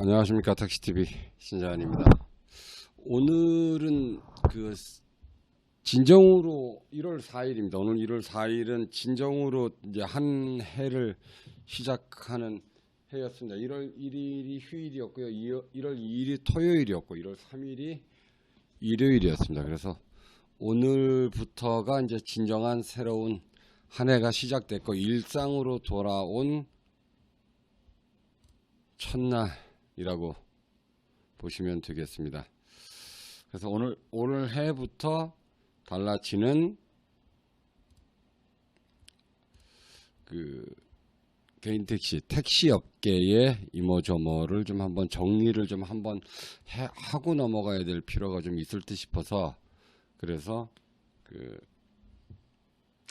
안녕하십니까. 택시TV 신자환입니다. 오늘은 진정으로 1월 4일입니다. 오늘 1월 4일은 진정으로 이제 한 해를 시작하는 해였습니다. 1월 1일이 휴일이었고요. 1월 2일이 토요일이었고 1월 3일이 일요일이었습니다. 그래서 오늘부터가 이제 진정한 새로운 한 해가 시작됐고 일상으로 돌아온 첫날이라고 보시면 되겠습니다. 그래서 오늘 해부터 달라지는 개인 택시 업계의 이모저모를 좀 한번 정리를 좀 한번 하고 넘어가야 될 필요가 좀 있을 듯 싶어서 그래서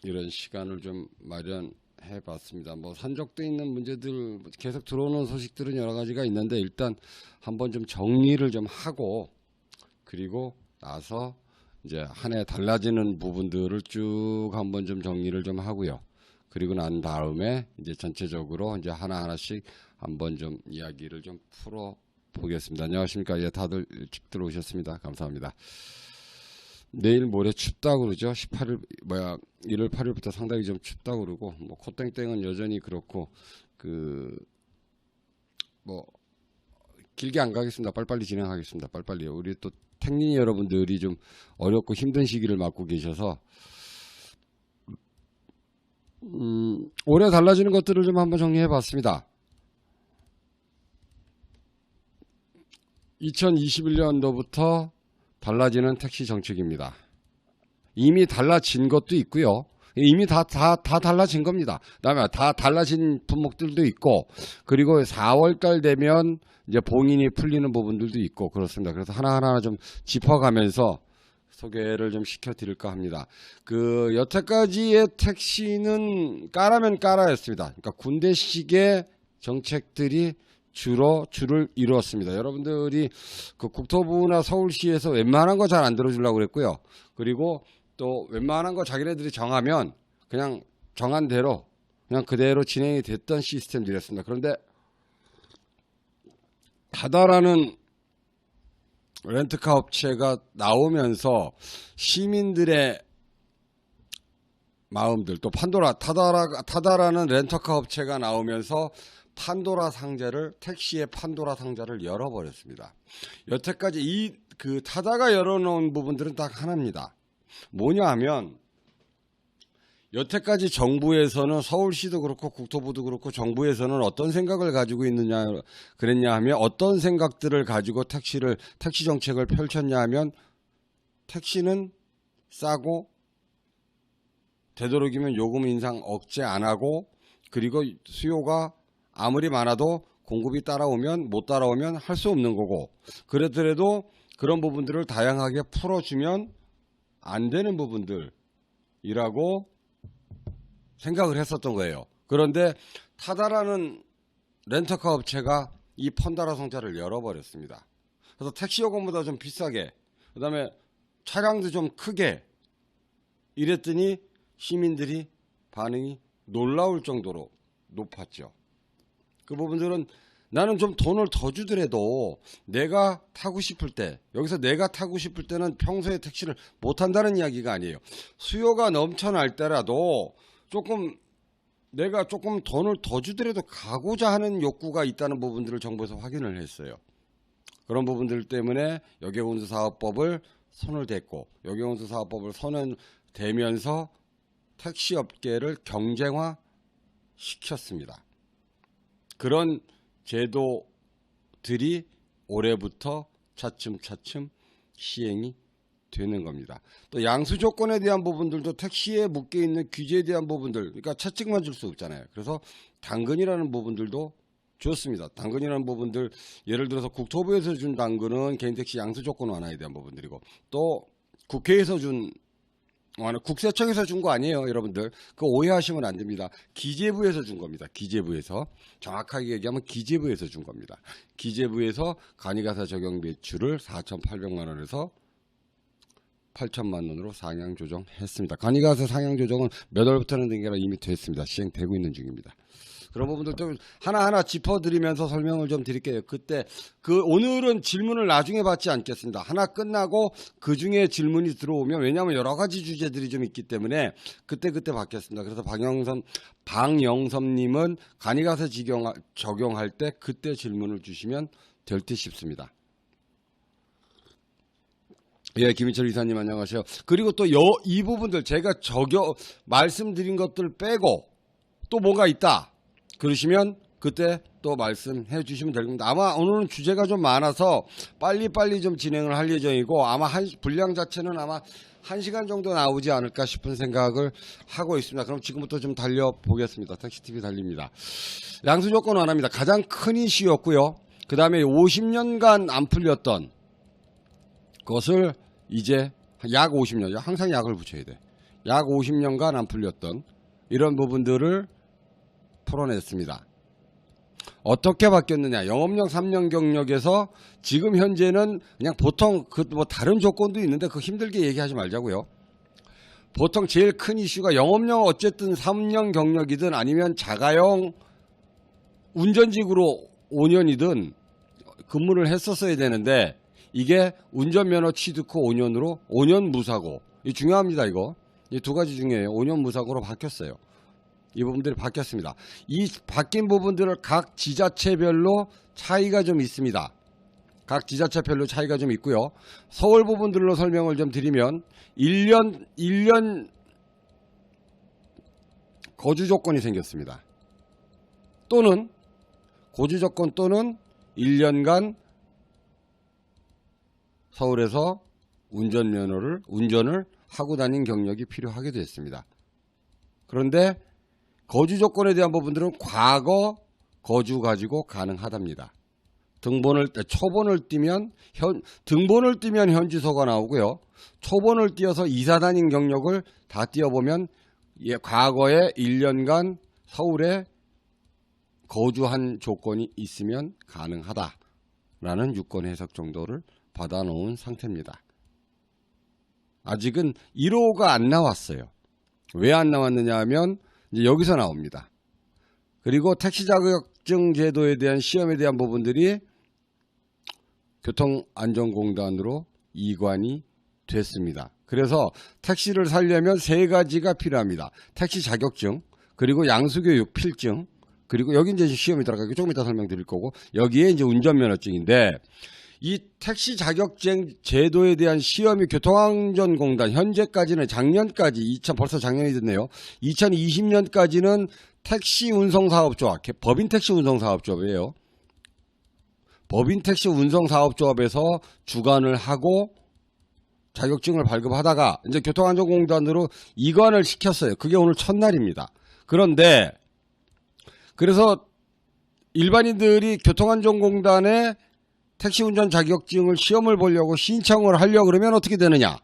이런 시간을 좀 마련해 봤습니다. 뭐 산적돼 있는 문제들 계속 들어오는 소식들은 여러 가지가 있는데 일단 한번 좀 정리를 좀 하고 그리고 나서 이제 한 해 달라지는 부분들을 쭉 한번 좀 정리를 좀 하고요. 그리고 난 다음에 이제 전체적으로 이제 하나하나씩 한번 좀 이야기를 좀 풀어 보겠습니다. 안녕하십니까? 예, 다들 일찍 들어오셨습니다. 감사합니다. 내일 모레 춥다고 그러죠. 1월 8일부터 상당히 좀 춥다고 그러고, 뭐, 코땡땡은 여전히 그렇고, 길게 안 가겠습니다. 빨리빨리 진행하겠습니다. 빨리빨리요. 우리 또 택린이 여러분들이 좀 어렵고 힘든 시기를 맞고 계셔서, 올해 달라지는 것들을 좀 한번 정리해 봤습니다. 2021년도부터 달라지는 택시 정책입니다. 이미 달라진 것도 있고요. 이미 다 달라진 겁니다. 그다음에 다 달라진 품목들도 있고, 그리고 4월달 되면 이제 봉인이 풀리는 부분들도 있고 그렇습니다. 그래서 하나하나 좀 짚어가면서 소개를 좀 시켜드릴까 합니다. 여태까지의 택시는 까라면 까라였습니다. 그러니까 군대식의 정책들이 주로 줄을 이루었습니다. 여러분들이 국토부나 서울시에서 웬만한 거 잘 안 들어주려고 그랬고요. 그리고 또 웬만한 거 자기네들이 정하면 그냥 정한 대로 그냥 그대로 진행이 됐던 시스템들이었습니다. 그런데 타다라는 렌트카 업체가 나오면서 시민들의 마음들 또 타다라는 렌터카 업체가 나오면서 택시의 판도라 상자를 열어버렸습니다. 여태까지 타다가 열어놓은 부분들은 딱 하나입니다. 뭐냐 하면 여태까지 정부에서는 서울시도 그렇고 국토부도 그렇고 정부에서는 어떤 생각을 가지고 그랬냐 하면 어떤 생각들을 가지고 택시 정책을 펼쳤냐 하면 택시는 싸고 되도록이면 요금 인상 억제 안 하고 그리고 수요가 아무리 많아도 공급이 못 따라오면 할 수 없는 거고 그렇더라도 그런 부분들을 다양하게 풀어주면 안 되는 부분들이라고 생각을 했었던 거예요. 그런데 타다라는 렌터카 업체가 이 판도라 상자를 열어버렸습니다. 그래서 택시 요금보다 좀 비싸게 그 다음에 차량도 좀 크게 이랬더니 시민들이 반응이 놀라울 정도로 높았죠. 그 부분들은 나는 좀 돈을 더 주더라도 내가 타고 싶을 때 여기서 내가 타고 싶을 때는 평소에 택시를 못 탄다는 이야기가 아니에요. 수요가 넘쳐날 때라도 내가 조금 돈을 더 주더라도 가고자 하는 욕구가 있다는 부분들을 정부에서 확인을 했어요. 그런 부분들 때문에 여객운수사업법을 손을 댔고 여객운수사업법을 손을 대면서 택시 업계를 경쟁화 시켰습니다. 그런 제도들이 올해부터 차츰차츰 시행이 되는 겁니다. 또 양수 조건에 대한 부분들도 택시에 묶여 있는 규제에 대한 부분들, 그러니까 차증만 줄 수 없잖아요. 그래서 당근이라는 부분들도 좋습니다. 당근이라는 부분들, 예를 들어서 국토부에서 준 당근은 개인택시 양수 조건 완화에 대한 부분들이고, 또 국회에서 국세청에서 준 거 아니에요, 여러분들. 그거 오해하시면 안 됩니다. 기재부에서 준 겁니다. 기재부에서. 정확하게 얘기하면 기재부에서 준 겁니다. 기재부에서 간이가사 적용 매출을 4,800만 원에서 8천만 원으로 상향 조정했습니다. 간이가사 상향 조정은 몇 월부터 하는 게 아니라 이미 됐습니다. 시행되고 있는 중입니다. 그런 부분들 좀 하나하나 짚어드리면서 설명을 좀 드릴게요. 그때 오늘은 질문을 나중에 받지 않겠습니다. 하나 끝나고 그 중에 질문이 들어오면, 왜냐하면 여러 가지 주제들이 좀 있기 때문에 그때 받겠습니다. 그래서 방영섭님은 간이가세 적용할 때 그때 질문을 주시면 될 듯 싶습니다. 예, 김인철 이사님 안녕하세요. 그리고 또 이 부분들 제가 말씀드린 것들 빼고 또 뭐가 있다 그러시면 그때 또 말씀해 주시면 될 겁니다. 아마 오늘은 주제가 좀 많아서 빨리빨리 좀 진행을 할 예정이고, 아마 분량 자체는 아마 1시간 정도 나오지 않을까 싶은 생각을 하고 있습니다. 그럼 지금부터 좀 달려보겠습니다. 택시TV 달립니다. 양수 조건 완화입니다. 가장 큰 이슈였고요. 그 다음에 50년간 안 풀렸던 것을 이제 약 50년, 항상 약을 붙여야 돼. 약 50년간 안 풀렸던 이런 부분들을 풀어냈습니다. 어떻게 바뀌었느냐? 영업력 3년 경력에서 지금 현재는 그냥 보통 뭐 다른 조건도 있는데 그 힘들게 얘기하지 말자고요. 보통 제일 큰 이슈가 영업력 어쨌든 3년 경력이든 아니면 자가용 운전직으로 5년이든 근무를 했었어야 되는데, 이게 운전면허 취득 후 5년으로 5년 무사고, 이 중요합니다. 이거 이 두 가지 중에 5년 무사고로 바뀌었어요. 이 부분들이 바뀌었습니다. 이 바뀐 부분들을 각 지자체별로 차이가 좀 있습니다. 각 지자체별로 차이가 좀 있고요. 서울 부분들로 설명을 좀 드리면 1년 거주 조건이 생겼습니다. 또는 거주 조건 또는 1년간 서울에서 운전을 하고 다닌 경력이 필요하게 됐습니다. 그런데 거주 조건에 대한 부분들은 과거 거주 가지고 가능하답니다. 초본을 띄면 현지소가 나오고요. 초본을 띄어서 이사 다닌 경력을 다 띄어보면 과거에 1년간 서울에 거주한 조건이 있으면 가능하다라는 유권 해석 정도를 받아놓은 상태입니다. 아직은 1호가 안 나왔어요. 왜 안 나왔느냐 하면 이제 여기서 나옵니다. 그리고 택시 자격증 제도에 대한 시험에 대한 부분들이 교통안전공단으로 이관이 됐습니다. 그래서 택시를 살려면 3가지가 필요합니다. 택시 자격증, 그리고 양수교육 필증, 그리고 여기 이제 시험이 들어가고 조금 이따 설명드릴 거고, 여기에 이제 운전면허증인데, 이 택시 자격증 제도에 대한 시험이 교통안전공단 현재까지는 벌써 작년이 됐네요. 2020년까지는 택시운송사업조합, 법인 택시운송사업조합이에요. 법인 택시운송사업조합에서 주관을 하고 자격증을 발급하다가 이제 교통안전공단으로 이관을 시켰어요. 그게 오늘 첫날입니다. 그런데 그래서 일반인들이 교통안전공단에 택시운전 자격증을 시험을 보려고 신청을 하려고 그러면 어떻게 되느냐,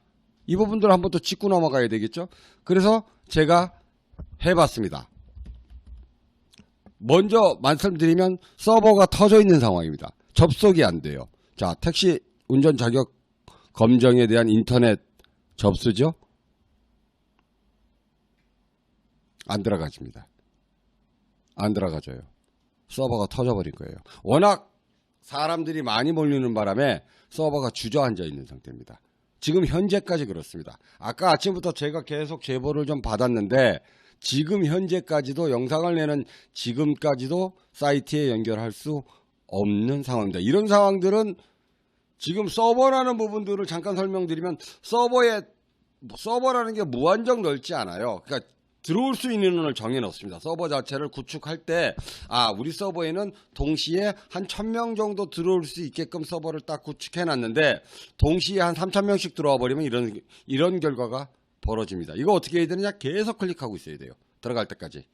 이 부분들 한번 또 짚고 넘어가야 되겠죠. 그래서 제가 해봤습니다. 먼저 말씀드리면 서버가 터져 있는 상황입니다. 접속이 안 돼요. 자, 택시 운전 자격 검정에 대한 인터넷 접수죠. 안 들어가집니다. 안 들어가져요. 서버가 터져버린 거예요. 워낙 사람들이 많이 몰리는 바람에 서버가 주저앉아 있는 상태입니다. 지금 현재까지 그렇습니다. 아까 아침부터 제가 계속 제보를 좀 받았는데, 지금 현재까지도 영상을 내는 지금까지도 사이트에 연결할 수 없는 상황입니다. 이런 상황들은 지금 서버라는 부분들을 잠깐 설명드리면, 서버라는 게 무한정 넓지 않아요. 그러니까 들어올 수 있는 인원을 정해놓습니다. 서버 자체를 구축할 때 우리 서버에는 동시에 한 1000명 정도 들어올 수 있게끔 서버를 딱 구축해놨는데, 동시에 한 3000명씩 들어와 버리면 이런 결과가 벌어집니다. 이거 어떻게 해야 되느냐? 계속 클릭하고 있어야 돼요. 들어갈 때까지.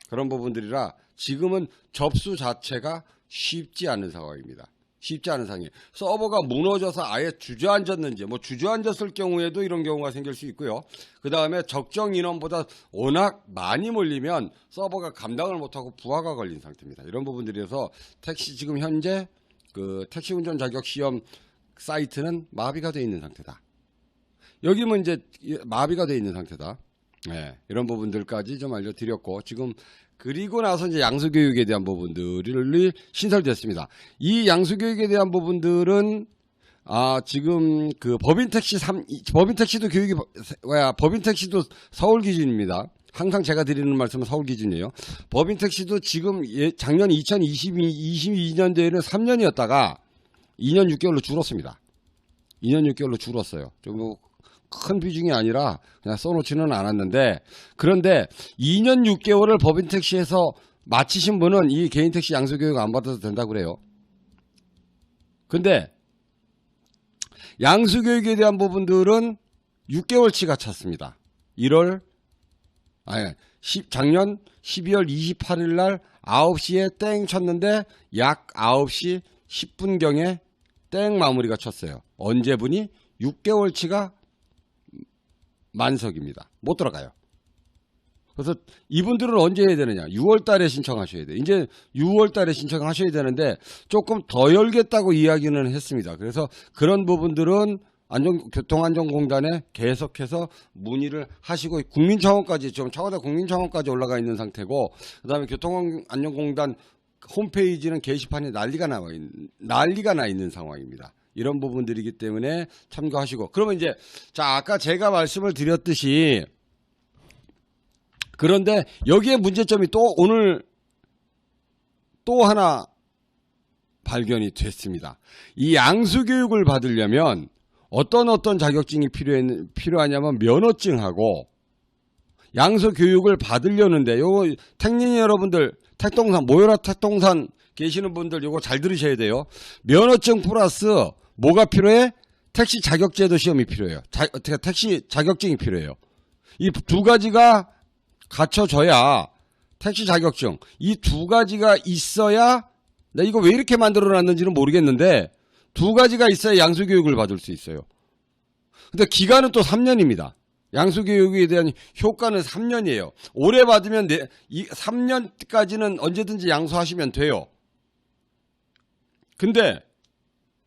그런 부분들이라 지금은 접수 자체가 쉽지 않은 상황입니다. 쉽지 않은 상황이에요. 서버가 무너져서 아예 주저앉았는지, 주저앉았을 경우에도 이런 경우가 생길 수 있고요. 그 다음에 적정 인원보다 워낙 많이 몰리면 서버가 감당을 못하고 부하가 걸린 상태입니다. 이런 부분들이어서 지금 현재 그 택시 운전 자격 시험 사이트는 마비가 되어 있는 상태다. 여기는 이제 마비가 되어 있는 상태다. 네, 이런 부분들까지 좀 알려드렸고, 지금 그리고 나서 이제 양수교육에 대한 부분들이 신설됐습니다. 이 양수교육에 대한 부분들은 지금 그 법인택시도 교육이 법인택시도 서울 기준입니다. 항상 제가 드리는 말씀은 서울 기준이에요. 법인택시도 지금 작년 2022년도에는 3년이었다가 2년 6개월로 줄었습니다. 2년 6개월로 줄었어요. 좀 큰 비중이 아니라 그냥 써놓지는 않았는데, 그런데 2년 6개월을 법인택시에서 마치신 분은 이 개인택시 양수교육 안 받아도 된다고 그래요. 근데 양수교육에 대한 부분들은 6개월치가 찼습니다. 작년 12월 28일 날 9시에 땡 쳤는데 약 9시 10분경에 땡 마무리가 쳤어요. 언제분이 6개월치가 만석입니다. 못 들어가요. 그래서 이분들은 언제 해야 되느냐? 6월 달에 신청하셔야 돼요. 이제 6월 달에 신청하셔야 되는데 조금 더 열겠다고 이야기는 했습니다. 그래서 그런 부분들은 교통안전공단에 계속해서 문의를 하시고, 국민청원까지, 지금 청와대 국민청원까지 올라가 있는 상태고, 그 다음에 교통안전공단 홈페이지는 게시판에 난리가 나 있는 상황입니다. 이런 부분들이기 때문에 참고하시고, 그러면 이제, 아까 제가 말씀을 드렸듯이, 그런데 여기에 문제점이 오늘 또 하나 발견이 됐습니다. 이 양수교육을 받으려면 어떤 자격증이 필요하냐면 면허증하고, 양수교육을 받으려는데, 요거 택님 여러분들, 모여라 택동산 계시는 분들 요거 잘 들으셔야 돼요. 면허증 플러스 뭐가 필요해? 택시 자격제도 시험이 필요해요. 택시 자격증이 필요해요. 이 두 가지가 갖춰져야, 택시 자격증, 이 두 가지가 있어야, 나 이거 왜 이렇게 만들어 놨는지는 모르겠는데, 두 가지가 있어야 양수교육을 받을 수 있어요. 근데 기간은 또 3년입니다. 양수교육에 대한 효과는 3년이에요. 올해 받으면 3년까지는 언제든지 양수하시면 돼요. 근데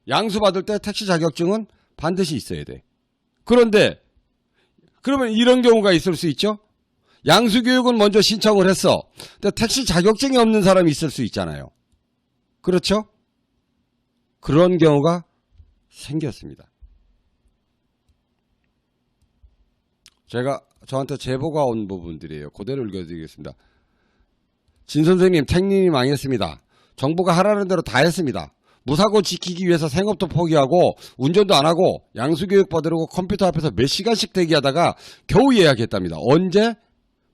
양수 받을 때 택시 자격증은 반드시 있어야 돼. 그런데 그러면 이런 경우가 있을 수 있죠. 양수교육은 먼저 신청을 했어. 근데 택시 자격증이 없는 사람이 있을 수 있잖아요. 그렇죠? 그런 경우가 생겼습니다. 저한테 제보가 온 부분들이에요. 그대로 읽어드리겠습니다. 진 선생님, 택님이 망했습니다. 정부가 하라는 대로 다 했습니다. 무사고 지키기 위해서 생업도 포기하고 운전도 안 하고 양수교육 받으려고 컴퓨터 앞에서 몇 시간씩 대기하다가 겨우 예약했답니다. 언제?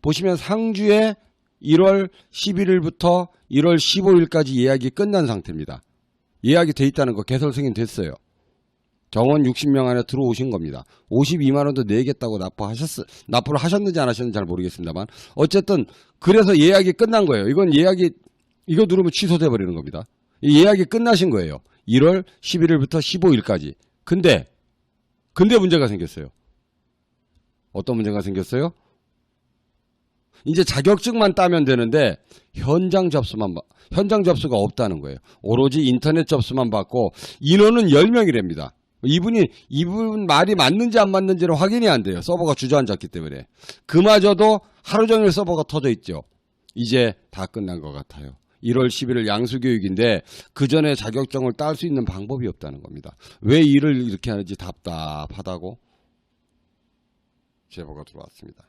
보시면 상주에 1월 11일부터 1월 15일까지 예약이 끝난 상태입니다. 예약이 돼 있다는 거 개설 승인 됐어요. 정원 60명 안에 들어오신 겁니다. 52만원도 내겠다고 납부를 하셨는지 안 하셨는지 잘 모르겠습니다만, 어쨌든 그래서 예약이 끝난 거예요. 이거 누르면 취소돼 버리는 겁니다. 이 예약이 끝나신 거예요. 1월 11일부터 15일까지. 근데 문제가 생겼어요. 어떤 문제가 생겼어요? 이제 자격증만 따면 되는데 현장 접수가 없다는 거예요. 오로지 인터넷 접수만 받고 인원은 10명이랍니다. 이분 말이 맞는지 안 맞는지는 확인이 안 돼요. 서버가 주저앉았기 때문에. 그마저도 하루 종일 서버가 터져 있죠. 이제 다 끝난 것 같아요. 1월 11일 양수교육인데 그 전에 자격증을 딸 수 있는 방법이 없다는 겁니다. 왜 일을 이렇게 하는지 답답하다고 제보가 들어왔습니다.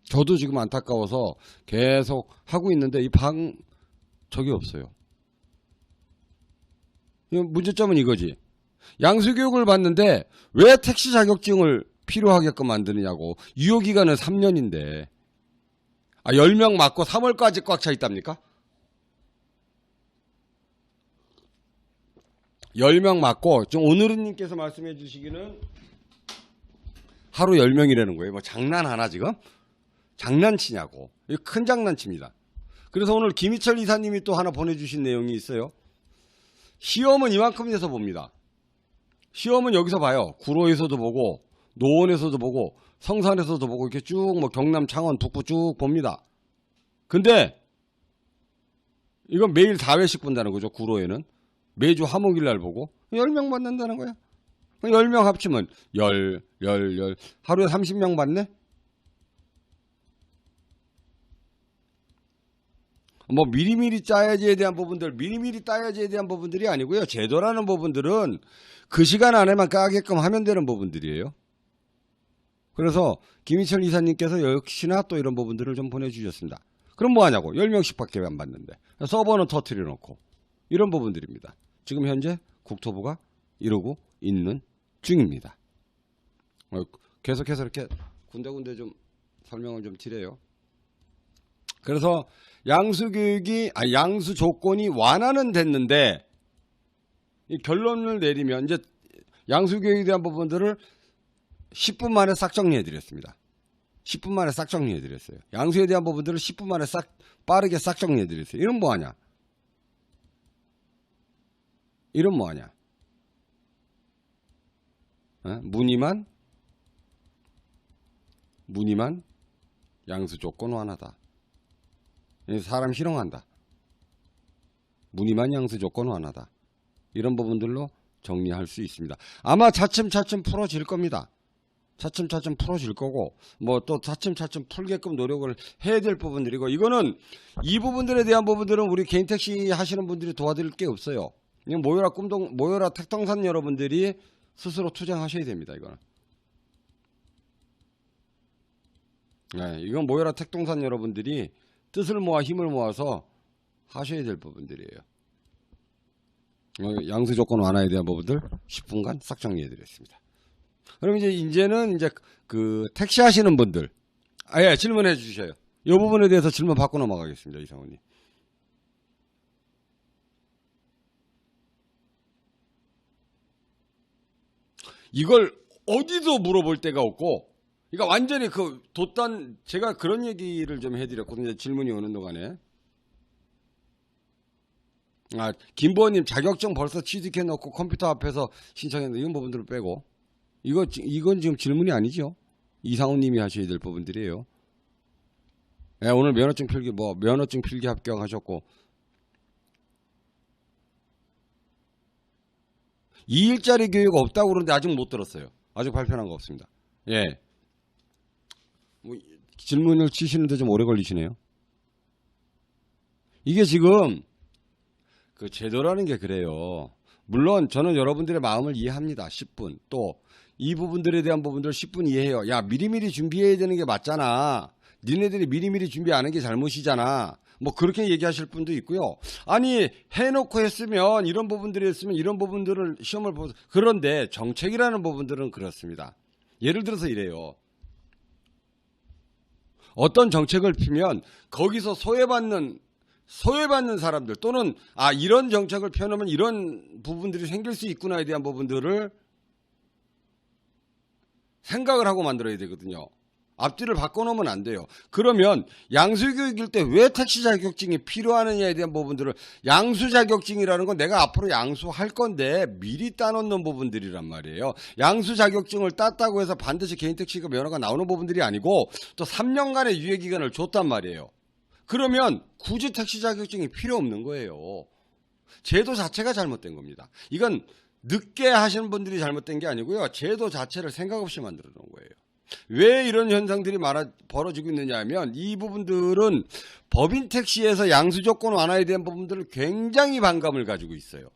저도 지금 안타까워서 계속 하고 있는데 적이 없어요. 문제점은 이거지. 양수교육을 받는데 왜 택시 자격증을 필요하게끔 만드느냐고. 유효기간은 3년인데 10명 맞고 3월까지 꽉 차 있답니까? 10명 맞고, 좀 오늘은님께서 말씀해 주시기는 하루 10명이라는 거예요. 뭐 장난하나 지금? 장난치냐고. 이거 큰 장난치입니다. 그래서 오늘 김희철 이사님이 또 하나 보내주신 내용이 있어요. 시험은 이만큼 돼서 봅니다. 시험은 여기서 봐요. 구로에서도 보고 노원에서도 보고 성산에서도 보고 이렇게 쭉 뭐 경남 창원 북부 쭉 봅니다. 근데 이건 매일 4회씩 본다는 거죠. 구로에는 매주 화목일 날 보고 10명 받는다는 거야. 10명 합치면 하루에 30명 받네? 뭐 미리미리 짜야지에 대한 부분들, 미리미리 따야지에 대한 부분들이 아니고요. 제도라는 부분들은 그 시간 안에만 까게끔 하면 되는 부분들이에요. 그래서 김희철 이사님께서 역시나 또 이런 부분들을 좀 보내주셨습니다. 그럼 뭐 하냐고. 10명씩 밖에 안 받는데. 서버는 터트려 놓고. 이런 부분들입니다. 지금 현재 국토부가 이러고 있는 중입니다. 계속해서 이렇게 군데군데 좀 설명을 좀 드려요. 그래서 양수 조건이 완화는 됐는데, 이 결론을 내리면 이제 양수 교육에 대한 부분들을 10분 만에 싹 정리해 드렸습니다. 10분 만에 싹 정리해 드렸어요. 양수에 대한 부분들을 10분 만에 빠르게 싹 정리해 드렸어요. 이런 뭐 하냐? 이런 뭐 하냐? 무늬만 양수 조건 완화다. 사람 실용한다. 무늬만 양수 조건 완화다. 이런 부분들로 정리할 수 있습니다. 아마 차츰차츰 풀어질 겁니다. 차츰차츰 풀어질 거고, 뭐 또 차츰차츰 풀게끔 노력을 해야 될 부분들이고, 이거는 이 부분들에 대한 부분들은 우리 개인 택시 하시는 분들이 도와드릴 게 없어요. 그냥 모여라 택동산 여러분들이 스스로 투쟁하셔야 됩니다. 이거는. 네, 이건 모여라 택동산 여러분들이 뜻을 모아 힘을 모아서 하셔야 될 부분들이에요. 양수 조건 완화에 대한 부분들 10분간 싹 정리해 드렸습니다. 그럼 이제는 그 택시 하시는 분들, 예, 질문해 주셔요. 이 부분에 대해서 질문 받고 넘어가겠습니다. 이상훈님. 이걸 어디도 물어볼 데가 없고, 그러니까 완전히 제가 그런 얘기를 좀 해드렸거든요. 질문이 오는 동안에. 김보원님 자격증 벌써 취득해 놓고 컴퓨터 앞에서 신청했는데 이런 부분들을 빼고. 이건 지금 질문이 아니죠. 이상훈님이 하셔야 될 부분들이에요. 네, 오늘 면허증 필기 합격하셨고. 2일짜리 교육 없다고 그러는데 아직 못 들었어요. 아직 발표한 거 없습니다. 예. 질문을 치시는데 좀 오래 걸리시네요. 이게 지금 그 제도라는 게 그래요. 물론 저는 여러분들의 마음을 이해합니다. 10분. 또 이 부분들에 대한 부분들 10분 이해해요. 야, 미리미리 준비해야 되는 게 맞잖아. 니네들이 미리미리 준비 안 하는 게 잘못이잖아. 뭐 그렇게 얘기하실 분도 있고요. 아니 해놓고 했으면 이런 부분들이 했으면 이런 부분들을 시험을 보고, 그런데 정책이라는 부분들은 그렇습니다. 예를 들어서 이래요. 어떤 정책을 피면 거기서 소외받는 사람들, 또는 이런 정책을 펴놓으면 이런 부분들이 생길 수 있구나에 대한 부분들을 생각을 하고 만들어야 되거든요. 앞뒤를 바꿔놓으면 안 돼요. 그러면 양수교육일 때 왜 택시 자격증이 필요하느냐에 대한 부분들을, 양수 자격증이라는 건 내가 앞으로 양수할 건데 미리 따놓는 부분들이란 말이에요. 양수 자격증을 땄다고 해서 반드시 개인 택시가 면허가 나오는 부분들이 아니고, 또 3년간의 유예기간을 줬단 말이에요. 그러면 굳이 택시 자격증이 필요 없는 거예요. 제도 자체가 잘못된 겁니다. 이건 늦게 하시는 분들이 잘못된 게 아니고요. 제도 자체를 생각 없이 만들어 놓은 거예요. 왜 이런 현상들이 벌어지고 있느냐 하면, 이 부분들은 법인 택시에서 양수 조건 완화에 대한 부분들을 굉장히 반감을 가지고 있어요.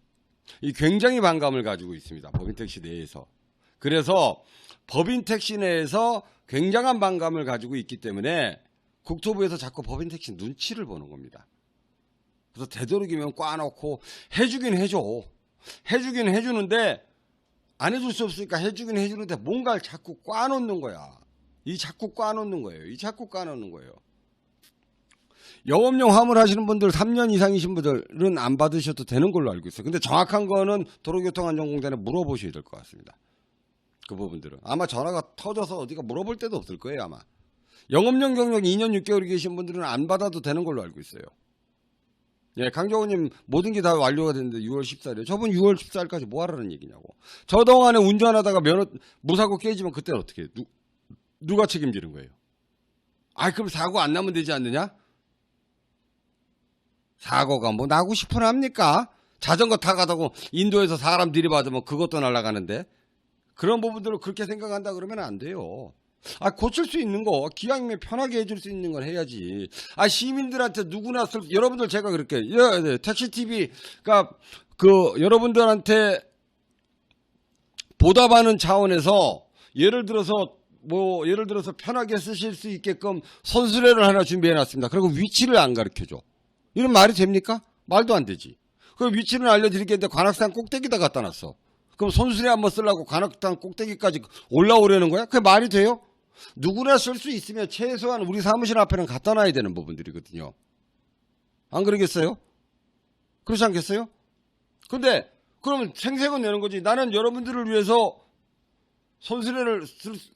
굉장히 반감을 가지고 있습니다. 법인 택시 내에서. 그래서 법인 택시 내에서 굉장한 반감을 가지고 있기 때문에 국토부에서 자꾸 법인 택시 눈치를 보는 겁니다. 그래서 되도록이면 꽈놓고 해주긴 해주는데 안 해줄 수 없으니까 해주긴 해주는데 뭔가를 자꾸 꽈놓는 거야. 자꾸 꽈놓는 거예요. 영업용 화물 하시는 분들 3년 이상이신 분들은 안 받으셔도 되는 걸로 알고 있어요. 근데 정확한 거는 도로교통안전공단에 물어보셔야 될 것 같습니다. 그 부분들은 아마 전화가 터져서 어디가 물어볼 데도 없을 거예요. 아마 영업용 경력 2년 6개월 계신 분들은 안 받아도 되는 걸로 알고 있어요. 예, 강정호님 모든 게 다 완료가 됐는데 6월 14일에 저분 6월 14일까지 뭐 하라는 얘기냐고. 저 동안에 운전하다가 무사고 깨지면 그때는 어떻게 해요? 누가 책임지는 거예요? 그럼 사고 안 나면 되지 않느냐? 사고가 뭐 나고 싶으나 합니까? 자전거 타가다고 인도에서 사람 들이받으면 그것도 날아가는데. 그런 부분들을 그렇게 생각한다 그러면 안 돼요. 아, 고칠 수 있는 거, 기왕이면 편하게 해줄 수 있는 건 해야지. 아, 시민들한테 누구나 여러분들 제가 그렇게, 택시 TV가 여러분들한테 보답하는 차원에서 예를 들어서 편하게 쓰실 수 있게끔 선수례를 하나 준비해 놨습니다. 그리고 위치를 안 가르쳐줘. 이런 말이 됩니까? 말도 안 되지. 그 위치는 알려드리겠는데 관악산 꼭대기다 갖다 놨어. 그럼 선수례 한번 쓰려고 관악산 꼭대기까지 올라오려는 거야? 그게 말이 돼요? 누구나 쓸 수 있으면 최소한 우리 사무실 앞에는 갖다 놔야 되는 부분들이거든요. 안 그러겠어요? 그렇지 않겠어요? 근데 그러면 생색은 내는 거지. 나는 여러분들을 위해서 손수레를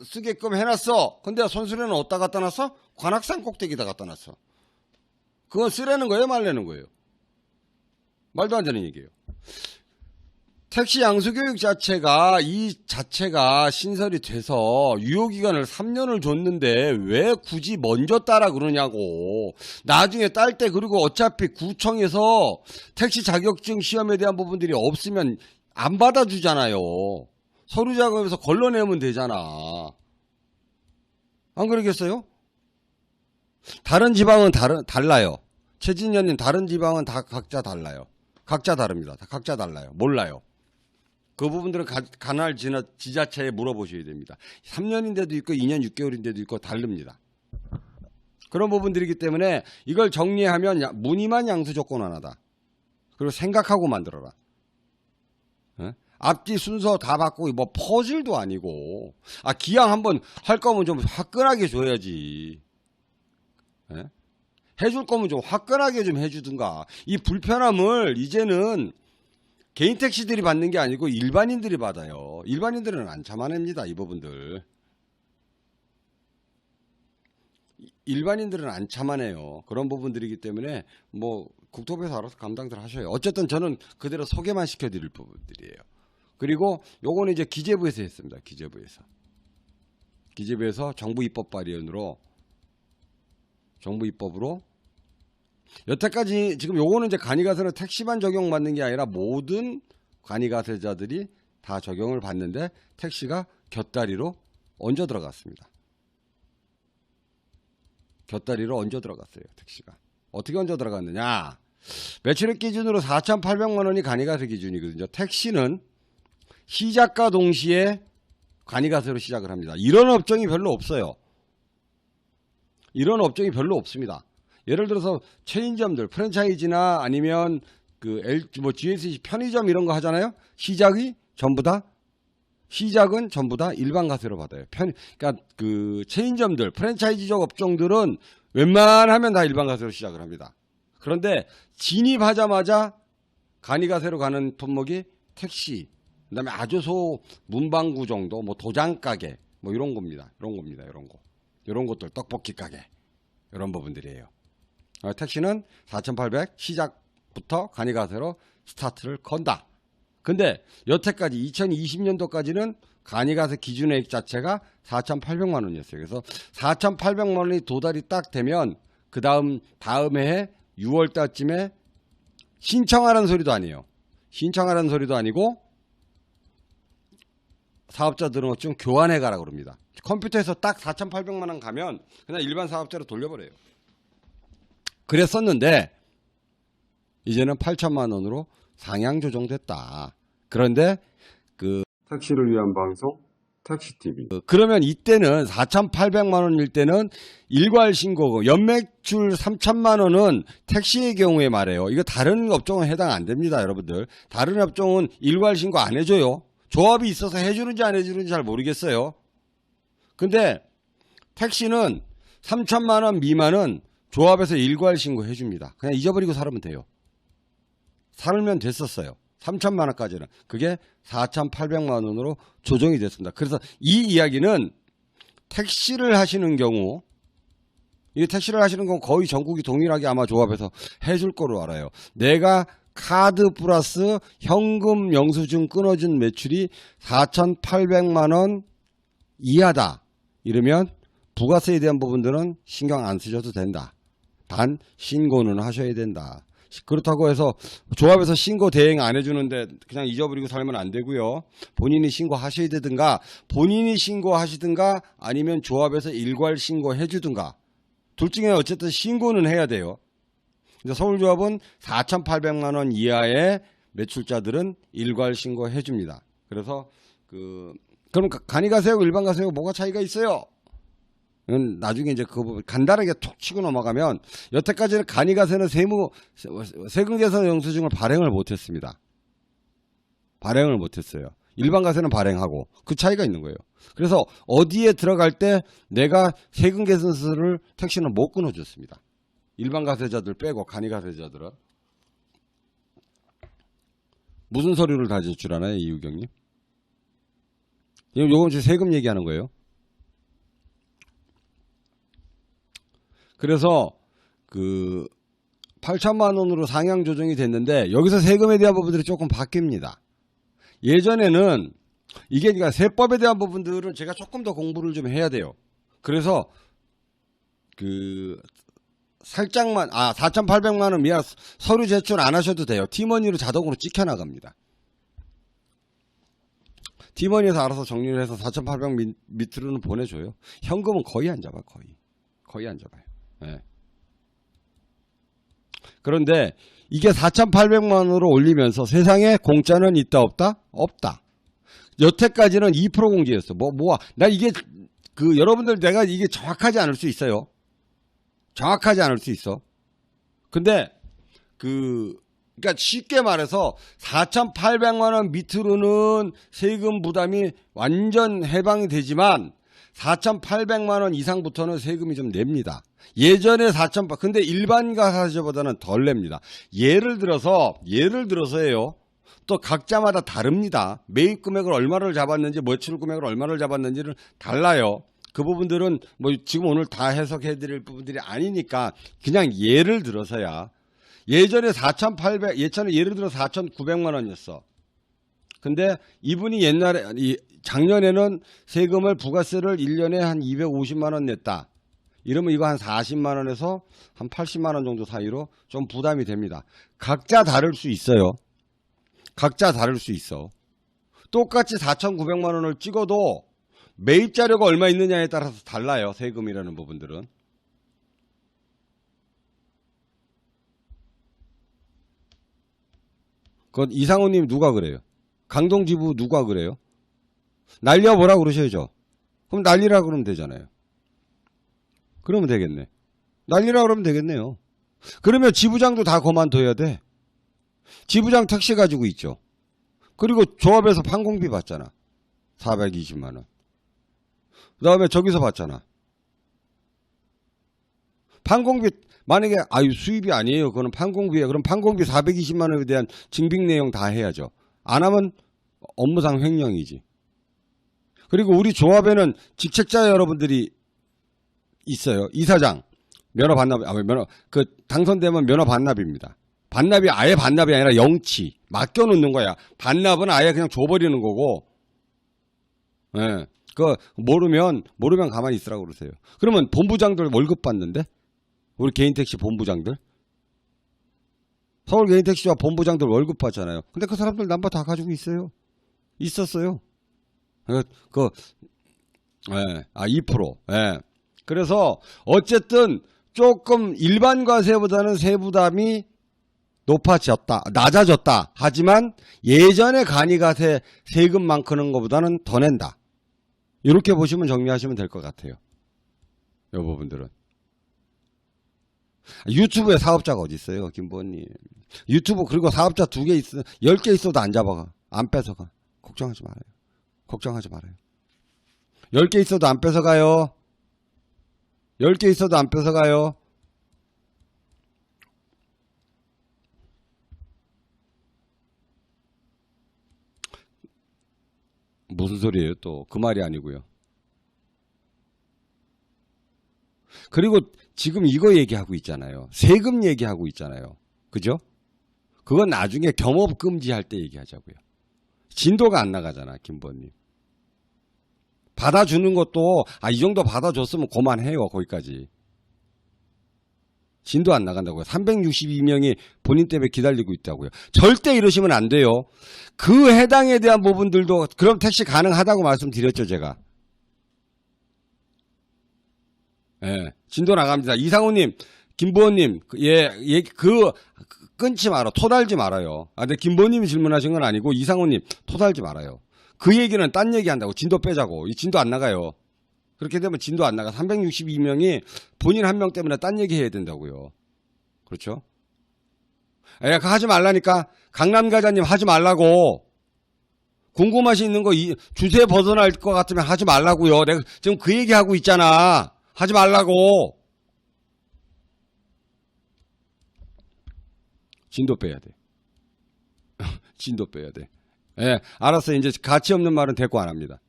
쓰게끔 해놨어. 근데 손수레는 어디다 갖다 놨어? 관악산 꼭대기다 갖다 놨어. 그건 쓰라는 거예요? 말라는 거예요? 말도 안 되는 얘기예요. 택시 양수교육 자체가 신설이 돼서 유효기간을 3년을 줬는데 왜 굳이 먼저 따라 그러냐고. 나중에 딸 때 그리고 어차피 구청에서 택시 자격증 시험에 대한 부분들이 없으면 안 받아주잖아요. 서류 작업에서 걸러내면 되잖아. 안 그러겠어요? 다른 지방은 달라요. 최진현님 다른 지방은 다 각자 달라요. 각자 다릅니다. 다 각자 달라요. 몰라요. 그 부분들은 관할 지자체에 물어보셔야 됩니다. 3년인데도 있고 2년 6개월인데도 있고 다릅니다. 그런 부분들이기 때문에 이걸 정리하면 무늬만 양수 조건하나다. 그리고 생각하고 만들어라. 앞뒤 순서 다 바꾸고 뭐 퍼즐도 아니고. 기왕 한번 할 거면 좀 화끈하게 줘야지. 해줄 거면 좀 화끈하게 좀 해주든가. 이 불편함을 이제는 개인 택시들이 받는 게 아니고 일반인들이 받아요. 일반인들은 안 참아냅니다. 이 부분들. 일반인들은 안 참아내요. 그런 부분들이기 때문에 뭐 국토부에서 알아서 감당들 하셔요. 어쨌든 저는 그대로 소개만 시켜드릴 부분들이에요. 그리고 요거는 이제 기재부에서 했습니다. 기재부에서 정부 입법 발의안으로 정부 입법으로 여태까지 지금 요거는 이제 간이가세는 택시만 적용받는 게 아니라 모든 간이가세자들이 다 적용을 받는데 택시가 곁다리로 얹어 들어갔습니다. 곁다리로 얹어 들어갔어요. 택시가. 어떻게 얹어 들어갔느냐. 매출액 기준으로 4,800만 원이 간이가세 기준이거든요. 택시는 시작과 동시에 간이가세로 시작을 합니다. 이런 업종이 별로 없어요. 이런 업종이 별로 없습니다. 예를 들어서 체인점들, 프랜차이즈나 아니면 GSC 편의점 이런 거 하잖아요. 시작은 전부 다 일반 가세로 받아요. 그러니까 체인점들, 프랜차이즈적 업종들은 웬만하면 다 일반 가세로 시작을 합니다. 그런데 진입하자마자 간이가세로 가는 품목이 택시, 그다음에 아주 문방구 정도, 뭐 도장 가게, 뭐 이런 겁니다. 이런 것들 떡볶이 가게 이런 부분들이에요. 택시는 4,800 시작부터 간이가세로 스타트를 건다. 근데 여태까지 2020년도까지는 간이가세 기준액 자체가 4,800만 원이었어요. 그래서 4,800만 원이 도달이 딱 되면 다음 해에 6월 달쯤에 신청하라는 소리도 아니에요. 신청하라는 소리도 아니고 사업자 등록증 교환해 가라고 그럽니다. 컴퓨터에서 딱 4,800만 원 가면 그냥 일반 사업자로 돌려버려요. 그랬었는데 이제는 8천만 원으로 상향 조정됐다. 그런데 택시를 위한 방송 택시TV. 그러면 이때는 4,800만 원일 때는 일괄 신고 연매출 3천만 원은 택시의 경우에 말해요. 이거 다른 업종은 해당 안 됩니다, 여러분들. 다른 업종은 일괄 신고 안 해줘요. 조합이 있어서 해주는지 안 해주는지 잘 모르겠어요. 근데 택시는 3천만 원 미만은 조합에서 일괄 신고 해줍니다. 그냥 잊어버리고 살면 돼요. 살면 됐었어요. 3천만 원까지는. 그게 4,800만 원으로 조정이 됐습니다. 그래서 이 이야기는 택시를 하시는 경우, 이 택시를 하시는 경우 거의 전국이 동일하게 아마 조합에서 해줄 거로 알아요. 내가 카드 플러스 현금 영수증 끊어준 매출이 4,800만 원 이하다. 이러면 부가세에 대한 부분들은 신경 안 쓰셔도 된다. 단 신고는 하셔야 된다. 그렇다고 해서 조합에서 신고 대행 안 해주는데 그냥 잊어버리고 살면 안 되고요. 본인이 신고하셔야 되든가, 본인이 신고하시든가, 아니면 조합에서 일괄 신고해 주든가. 둘 중에 어쨌든 신고는 해야 돼요. 그래서 서울조합은 4,800만 원 이하의 매출자들은 일괄 신고해 줍니다. 그래서 그럼 간이 가세요, 일반 가세요, 뭐가 차이가 있어요? 나중에 이제 그 부분 간단하게 툭 치고 넘어가면, 여태까지는 간이 가세는 세금 계산 영수증을 발행을 못했습니다. 발행을 못했어요. 일반 가세는 발행하고, 그 차이가 있는 거예요. 그래서 어디에 들어갈 때 내가 세금 계산서를 택시는 못 끊어줬습니다. 일반 가세자들 빼고 간이 가세자들은. 무슨 서류를 다 제출하나요, 이유경님? 요건 지금 세금 얘기하는 거예요. 그래서 8천만 원으로 상향 조정이 됐는데, 여기서 세금에 대한 부분들이 조금 바뀝니다. 예전에는 이게 그러니까 세법에 대한 부분들은 제가 조금 더 공부를 좀 해야 돼요. 그래서 살짝만 4,800만 원 미안, 서류 제출 안 하셔도 돼요. 티머니로 자동으로 찍혀 나갑니다. 티머니에서 알아서 정리를 해서 4,800 밑으로는 보내줘요. 현금은 거의 안 잡아, 거의 안 잡아요. 네. 그런데 이게 4,800만 원으로 올리면서 세상에 공짜는 있다 없다? 없다. 여태까지는 2% 공제였어. 나 이게 여러분들 내가 이게 정확하지 않을 수 있어요. 정확하지 않을 수 있어. 근데 그러니까 쉽게 말해서 4,800만 원 밑으로는 세금 부담이 완전 해방이 되지만 4,800만 원 이상부터는 세금이 좀 냅니다. 예전에 4,800, 근데 일반 가사자보다는 덜 냅니다. 예를 들어서예요. 또 각자마다 다릅니다. 매입 금액을 얼마를 잡았는지, 매출 금액을 얼마를 잡았는지는 달라요. 그 부분들은 뭐 지금 오늘 다 해석해 드릴 부분들이 아니니까 그냥 예를 들어서야. 예전에 4,800, 예를 들어 4,900만 원이었어. 근데 이분이 작년에는 세금을, 부가세를 1년에 한 250만 원 냈다. 이러면 이거 한 40만 원에서 한 80만 원 정도 사이로 좀 부담이 됩니다. 각자 다를 수 있어요. 각자 다를 수 있어. 똑같이 4,900만 원을 찍어도 매입 자료가 얼마 있느냐에 따라서 달라요. 세금이라는 부분들은. 그건 이상호님 누가 그래요? 강동지부 누가 그래요? 날려보라 그러셔야죠. 그럼 날리라 그러면 되잖아요. 그러면 되겠네. 날리라 그러면 되겠네요. 그러면 지부장도 다 그만둬야 돼. 지부장 택시 가지고 있죠. 그리고 조합에서 판공비 받잖아. 420만 원. 그 다음에 저기서 받잖아. 판공비 만약에 수입이 아니에요. 그거는 판공비예요. 그럼 판공비 420만 원에 대한 증빙 내용 다 해야죠. 안 하면 업무상 횡령이지. 그리고 우리 조합에는 직책자 여러분들이 있어요. 이사장 면허 반납, 당선되면 면허 반납입니다. 반납이 아예 반납이 아니라 영치 맡겨놓는 거야. 반납은 아예 그냥 줘버리는 거고. 예. 모르면 가만히 있으라고 그러세요. 그러면 본부장들 월급 받는데? 우리 개인택시 본부장들? 서울 개인택시와 본부장들 월급 받잖아요. 근데 그 사람들 남바 다 가지고 있어요. 있었어요. 2%. 예. 그래서 어쨌든 조금 일반 과세보다는 세부담이 낮아졌다. 하지만 예전에 간이가세 세금만 크는 것보다는 더 낸다. 이렇게 보시면 정리하시면 될 것 같아요. 이 부분들은. 유튜브에 사업자가 어디 있어요, 김부원님. 유튜브 그리고 사업자 2개 10개 있어도 안 잡아가. 안 뺏어가. 걱정하지 말아요. 10개 있어도 안 뺏어가요. 10개 있어도 안 뺏어가요. 무슨 소리예요 또. 그 말이 아니고요. 그리고 지금 이거 얘기하고 있잖아요. 세금 얘기하고 있잖아요. 그죠? 그건 나중에 겸업 금지할 때 얘기하자고요. 진도가 안 나가잖아, 김부원님. 받아주는 것도 이 정도 받아줬으면 그만해요. 거기까지. 진도 안 나간다고요. 362명이 본인 때문에 기다리고 있다고요. 절대 이러시면 안 돼요. 그 해당에 대한 부분들도 그럼 택시 가능하다고 말씀드렸죠, 제가. 예, 진도 나갑니다. 이상우님, 김보원님, 끊지 마라. 토달지 말아요. 근데 김보원님이 질문하신 건 아니고 이상우님, 토달지 말아요. 그 얘기는 딴 얘기 한다고. 진도 빼자고. 이 진도 안 나가요. 그렇게 되면 진도 안 나가. 362명이 본인 한 명 때문에 딴 얘기 해야 된다고요. 그렇죠? 그거 하지 말라니까. 강남가자님 하지 말라고. 궁금하신 있는 거 주제 벗어날 것 같으면 하지 말라고요. 내가 지금 그 얘기 하고 있잖아. 하지 말라고. 진도 빼야 돼. 진도 빼야 돼. 예, 알았어요. 이제 가치 없는 말은 대꾸 안 합니다.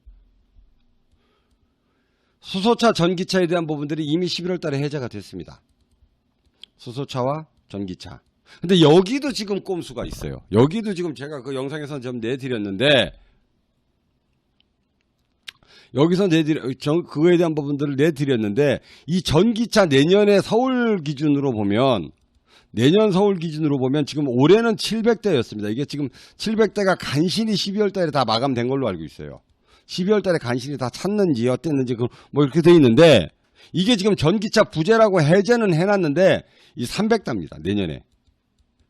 수소차, 전기차에 대한 부분들이 이미 11월 달에 해제가 됐습니다. 수소차와 전기차. 근데 여기도 지금 꼼수가 있어요. 여기도 지금 제가 그 영상에서 좀 내드렸는데, 여기서 그거에 대한 부분들을 내드렸는데, 이 전기차 내년에 서울 기준으로 보면, 지금 올해는 700대였습니다. 이게 지금 700대가 간신히 12월 달에 다 마감된 걸로 알고 있어요. 12월 달에 간신히 다 찼는지 어땠는지 뭐 이렇게 돼 있는데, 이게 지금 전기차 부재라고 해제는 해놨는데 이 300대입니다. 내년에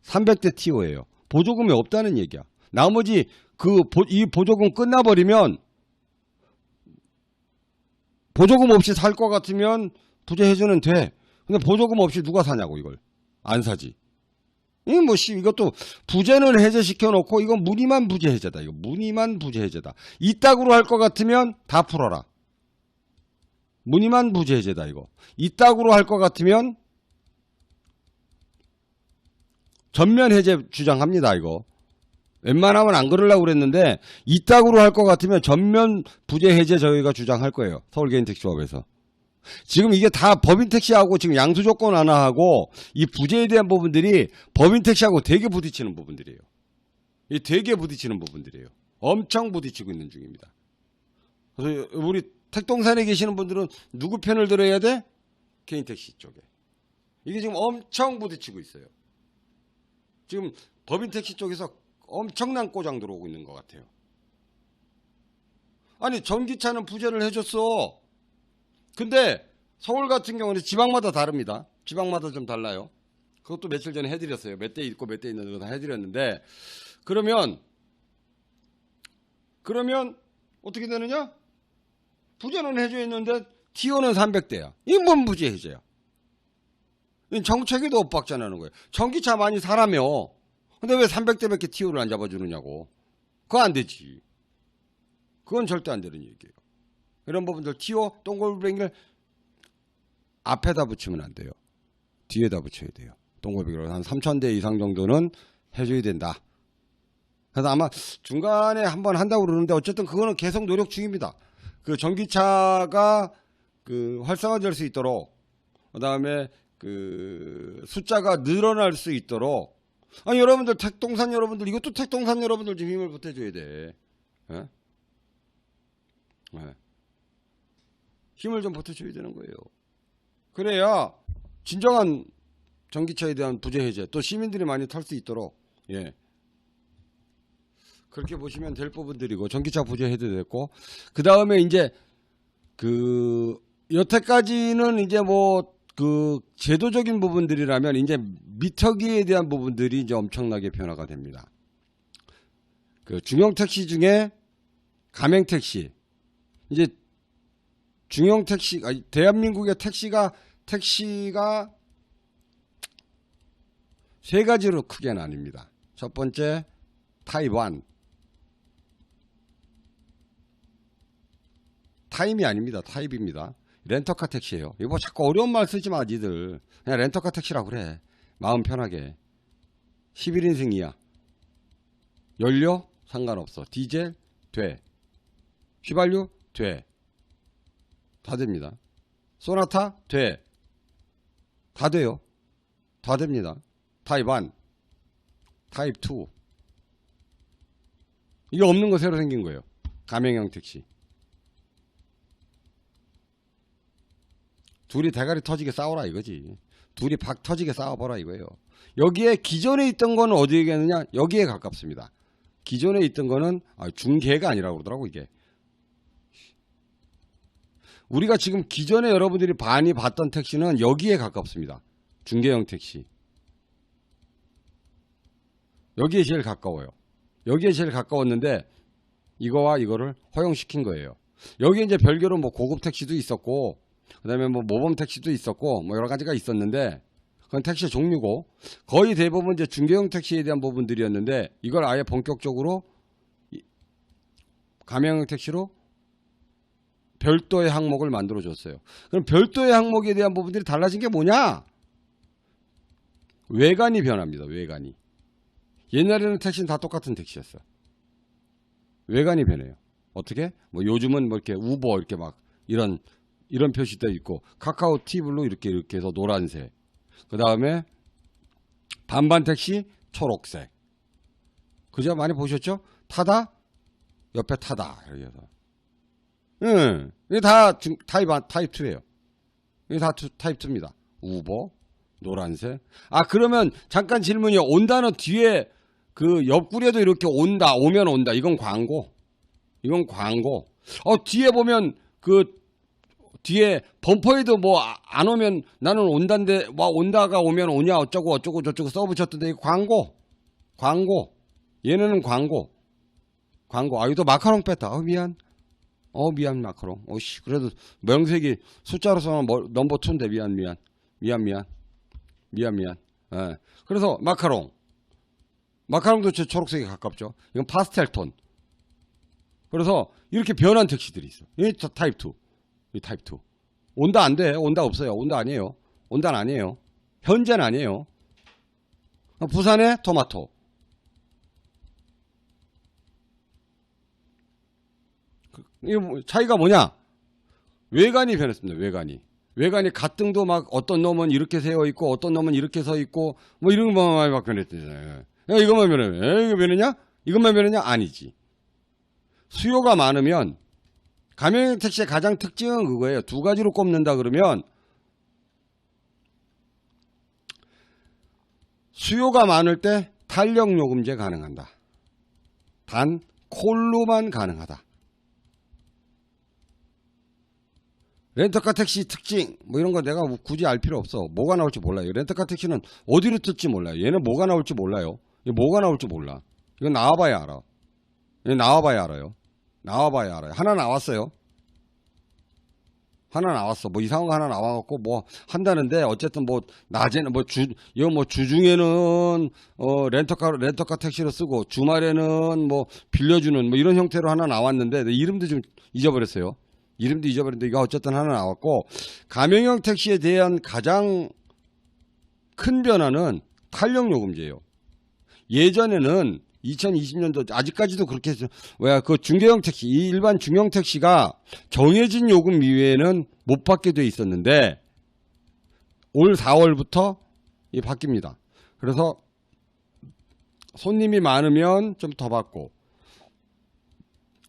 300대 TO예요. 보조금이 없다는 얘기야. 나머지 이 보조금 끝나버리면, 보조금 없이 살 것 같으면 부재 해제는 돼. 근데 보조금 없이 누가 사냐고. 이걸 안 사지. 이것도 부재는 해제시켜 놓고, 이건 무늬만 부재 해제다. 이거 무늬만 부재 해제다. 이따구로 할 것 같으면 다 풀어라. 무늬만 부재 해제다. 이거 이따구로 할 것 같으면 전면 해제 주장합니다. 이거 웬만하면 안 그러려고 그랬는데, 이따구로 할 것 같으면 전면 부재 해제 저희가 주장할 거예요. 서울개인택시업에서. 지금 이게 다 법인택시하고 지금 양수 조건 하나하고 이 부재에 대한 부분들이 법인택시하고 되게 부딪히는 부분들이에요. 이 되게 부딪히는 부분들이에요. 엄청 부딪히고 있는 중입니다. 그래서 우리 택동산에 계시는 분들은 누구 편을 들어야 돼? 개인택시 쪽에. 이게 지금 엄청 부딪히고 있어요. 지금 법인택시 쪽에서 엄청난 꼬장 들어오고 있는 것 같아요. 아니, 전기차는 부재를 해줬어. 근데 서울 같은 경우는 지방마다 다릅니다. 지방마다 좀 달라요. 그것도 며칠 전에 해드렸어요. 몇 대 있고 몇 대 있는 거 다 해드렸는데, 그러면 어떻게 되느냐? 부재는 해줘 있는데 TO는 300대야. 이게 뭔 부재 해제야? 정책에도 엇박자나는 거예요. 전기차 많이 사라며. 근데 왜 300대밖에 TO를 안 잡아주느냐고. 그거 안 되지. 그건 절대 안 되는 얘기예요. 이런 부분들 TO 동글뱅이를 앞에다 붙이면 안 돼요. 뒤에다 붙여야 돼요. 동글뱅이를 한 3,000대 이상 정도는 해줘야 된다. 그래서 아마 중간에 한번 한다고 그러는데, 어쨌든 그거는 계속 노력 중입니다. 그 전기차가 활성화될 수 있도록, 그 다음에 숫자가 늘어날 수 있도록. 아니, 여러분들 택동산 여러분들, 이것도 택동산 여러분들 좀 힘을 보태줘야 돼. 예? 예. 힘을 좀 보태줘야 되는 거예요. 그래야 진정한 전기차에 대한 부재 해제, 또 시민들이 많이 탈 수 있도록, 예, 그렇게 보시면 될 부분들이고, 전기차 부재 해도 됐고, 그 다음에 이제 여태까지는 이제 제도적인 부분들이라면, 이제 미터기에 대한 부분들이 이제 엄청나게 변화가 됩니다. 중형 택시 중에 가맹 택시, 이제 중형 택시, 대한민국의 택시가 세 가지로 크게 나뉩니다. 첫 번째, 타입 1. 타임이 아닙니다. 타입입니다. 렌터카 택시예요. 이거 자꾸 어려운 말 쓰지 마, 니들. 그냥 렌터카 택시라고 그래. 마음 편하게. 11인승 이하. 연료 상관없어. 디젤 돼. 휘발유 돼. 다 됩니다. 소나타 돼. 다 돼요. 다 됩니다. 타입 1, 타입 2. 이게 없는 거 새로 생긴 거예요. 가맹형 택시. 둘이 대가리 터지게 싸워라 이거지. 둘이 박 터지게 싸워봐라 이거예요. 여기에 기존에 있던 거는 어디에 있느냐? 여기에 가깝습니다. 기존에 있던 거는 중개가 아니라고 그러더라고 이게. 우리가 지금 기존에 여러분들이 많이 봤던 택시는 여기에 가깝습니다. 중개형 택시. 여기에 제일 가까워요. 여기에 제일 가까웠는데 이거와 이거를 허용시킨 거예요. 여기 이제 별개로 뭐 고급 택시도 있었고 그다음에 뭐 모범 택시도 있었고 뭐 여러 가지가 있었는데 그건 택시 종류고 거의 대부분 이제 중개형 택시에 대한 부분들이었는데 이걸 아예 본격적으로 가맹형 택시로 별도의 항목을 만들어 줬어요. 그럼 별도의 항목에 대한 부분들이 달라진 게 뭐냐? 외관이 변합니다. 외관이. 옛날에는 택시는 다 똑같은 택시였어. 외관이 변해요. 어떻게? 뭐 요즘은 뭐 이렇게 우버 이렇게 막 이런 표시도 있고 카카오 티블로 이렇게 해서 노란색. 그 다음에 반반 택시 초록색. 그죠? 많이 보셨죠? 타다 옆에 타다 이렇게 해서. 이게 다 타입 2예요. 이게 다 타입 2입니다. 우버 노란색. 그러면 잠깐 질문이요. 온다는 뒤에 그 옆구리에도 이렇게 온다, 오면 온다. 이건 광고. 이건 광고. 뒤에 보면 그 뒤에 범퍼에도 뭐 안 오면 나는 온다인데 와 온다가 오면 오냐 어쩌고 저쩌고 써붙였던데 이거 광고. 광고. 얘네는 광고. 이거 마카롱 뺐다. 미안. 미안 마카롱. 씨 그래도 명색이 숫자로서는 넘버 2인데 미안. 예. 그래서 마카롱도 초록색에 가깝죠. 이건 파스텔 톤. 그래서 이렇게 변한 택시들이 있어. 이 타입 2. 이 타입 2. 온다 안 돼. 온다 없어요. 온다 아니에요. 온다는 아니에요. 현재는 아니에요. 부산의 토마토. 이 차이가 뭐냐? 외관이 변했습니다. 외관이 가등도 막 어떤 놈은 이렇게 세워 있고 어떤 놈은 이렇게 서 있고 뭐 이런 것만 막 변했잖아요. 이것만 변해. 이거 변했냐? 이것만 변했냐? 아니지. 수요가 많으면 가맹 택시의 가장 특징은 그거예요. 두 가지로 꼽는다 그러면 수요가 많을 때 탄력 요금제 가능한다. 단 콜로만 가능하다. 렌터카 택시 특징 뭐 이런 거 내가 굳이 알 필요 없어. 뭐가 나올지 몰라요. 렌터카 택시는 어디로 뜰지 몰라요. 얘는 뭐가 나올지 몰라요. 뭐가 나올지 몰라. 이건 나와봐야 알아. 이건 나와봐야 알아요. 하나 나왔어요. 하나 나왔어. 뭐 이상한 거 하나 나와갖고 뭐 한다는데 어쨌든 뭐 낮에는 이거 주중에는 렌터카 택시로 쓰고 주말에는 뭐 빌려주는 뭐 이런 형태로 하나 나왔는데 내 이름도 좀 잊어버렸어요. 이름도 잊어버렸는데 이거 어쨌든 하나 나왔고 가맹형 택시에 대한 가장 큰 변화는 탄력 요금제예요. 예전에는 2020년도 아직까지도 그렇게 해서 그 중개형 택시 일반 중형 택시가 정해진 요금 이외에는 못 받게 돼 있었는데 올 4월부터 바뀝니다. 그래서 손님이 많으면 좀 더 받고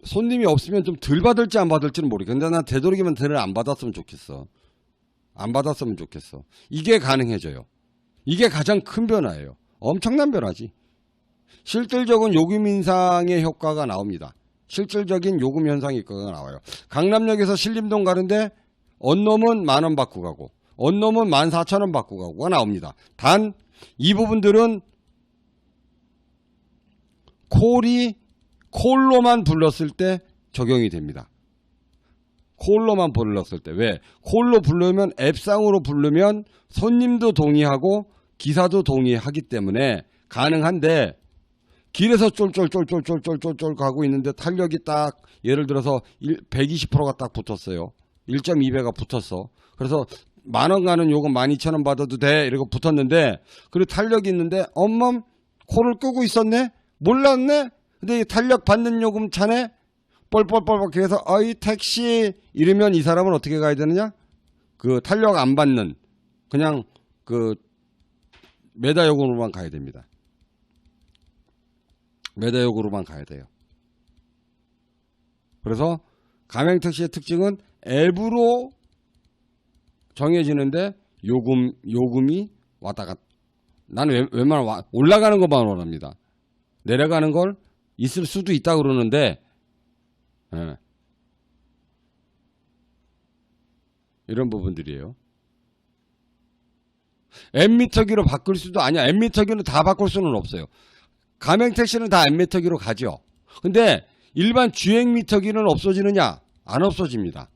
손님이 없으면 좀 덜 받을지 안 받을지는 모르겠어. 근데 난 되도록이면 덜 안 받았으면 좋겠어. 이게 가능해져요. 이게 가장 큰 변화예요. 엄청난 변화지. 실질적인 요금 인상의 효과가 나옵니다. 실질적인 요금 현상의 효과가 나와요. 강남역에서 신림동 가는데 언놈은 10,000원 받고 가고 언놈은 14,000원 받고 가고가 나옵니다. 단 이 부분들은 콜로만 불렀을 때 적용이 됩니다. 콜로만 불렀을 때. 왜? 콜로 부르면 앱상으로 부르면 손님도 동의하고 기사도 동의하기 때문에 가능한데 길에서 쫄쫄 가고 있는데 탄력이 딱 예를 들어서 120%가 딱 붙었어요. 1.2배가 붙었어. 그래서 10,000원 가는 요금 12,000원 받아도 돼 이러고 붙었는데 그리고 탄력이 있는데 엄멈 코를 끄고 있었네? 몰랐네? 근데 이 탄력 받는 요금 차네? 뻘뻘뻘 그래서 어이 택시 이러면 이 사람은 어떻게 가야 되느냐? 그 탄력 안 받는 그냥 그 메다 요금으로만 가야 됩니다. 메다역으로만 가야 돼요. 그래서 가맹택시의 특징은 앱으로 정해지는데 요금이 왔다 갔다. 나는 웬만하면 올라가는 것만 원합니다. 내려가는 걸 있을 수도 있다 그러는데, 예. 이런 부분들이에요. N미터기로 바꿀 수도 아니야. N미터기는 다 바꿀 수는 없어요. 가맹택시는 다 N미터기로 가죠. 근데 일반 주행미터기는 없어지느냐? 안 없어집니다.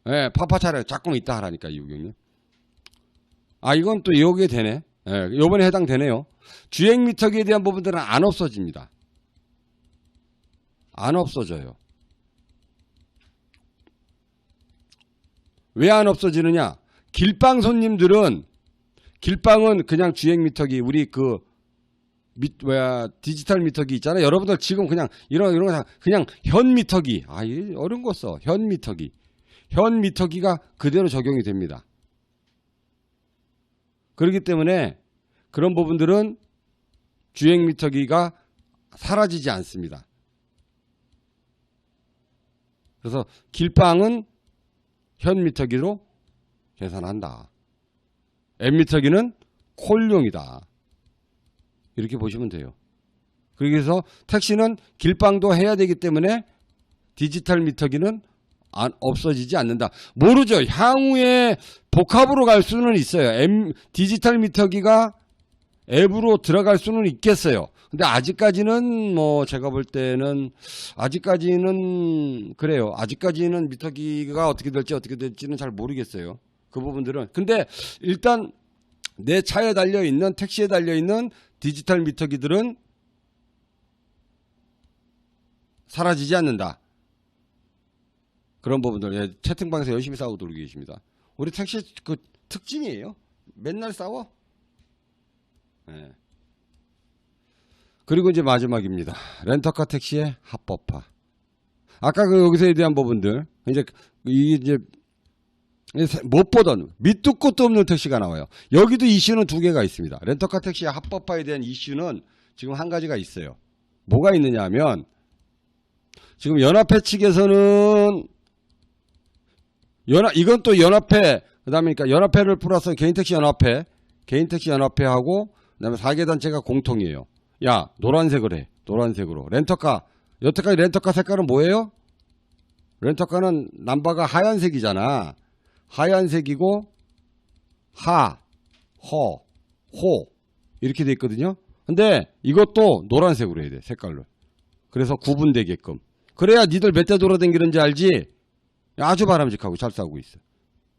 예, 파파 차례 작동 있다 하라니까, 이우경님. 아, 이건 또 여기에 되네. 예, 요번에 해당되네요. 주행미터기에 대한 부분들은 안 없어집니다. 안 없어져요. 왜 안 없어지느냐? 길방 손님들은, 길방은 그냥 주행미터기, 우리 디지털 미터기 있잖아요. 여러분들 지금 그냥 이런 거 그냥 현미터기. 아, 이 어려운 거 써. 현미터기. 현미터기가 그대로 적용이 됩니다. 그렇기 때문에 그런 부분들은 주행미터기가 사라지지 않습니다. 그래서 길방은 현미터기로 계산한다. N미터기는 콜용이다. 이렇게 보시면 돼요. 그래서 택시는 길방도 해야 되기 때문에 디지털 미터기는 없어지지 않는다. 모르죠. 향후에 복합으로 갈 수는 있어요. 디지털 미터기가 앱으로 들어갈 수는 있겠어요. 근데 아직까지는 제가 볼 때는 아직까지는 그래요. 아직까지는 미터기가 어떻게 될지는 잘 모르겠어요. 그 부분들은. 근데 일단 내 차에 달려있는, 택시에 달려있는 디지털 미터기들은 사라지지 않는다. 그런 부분들. 예, 채팅방에서 열심히 싸우고 돌고 계십니다. 우리 택시 그 특징이에요. 맨날 싸워. 예. 그리고 이제 마지막입니다. 렌터카 택시의 합법화. 아까 여기서에 대한 부분들, 이제 못 보던 밑도 끝도 없는 택시가 나와요. 여기도 이슈는 두 개가 있습니다. 렌터카 택시의 합법화에 대한 이슈는 지금 한 가지가 있어요. 뭐가 있느냐 하면 지금 연합회 측에서는 이건 또 연합회, 그다음에 그러니까 연합회를 플러스 개인택시 연합회하고 그다음에 4개 단체가 공통이에요. 야, 노란색을 해. 노란색으로. 렌터카. 여태까지 렌터카 색깔은 뭐예요? 렌터카는 남바가 하얀색이잖아. 하얀색이고 하, 허, 호 이렇게 돼 있거든요. 근데 이것도 노란색으로 해야 돼. 색깔로. 그래서 구분되게끔. 그래야 니들 몇 대 돌아다니는지 알지. 아주 바람직하고 잘 싸우고 있어.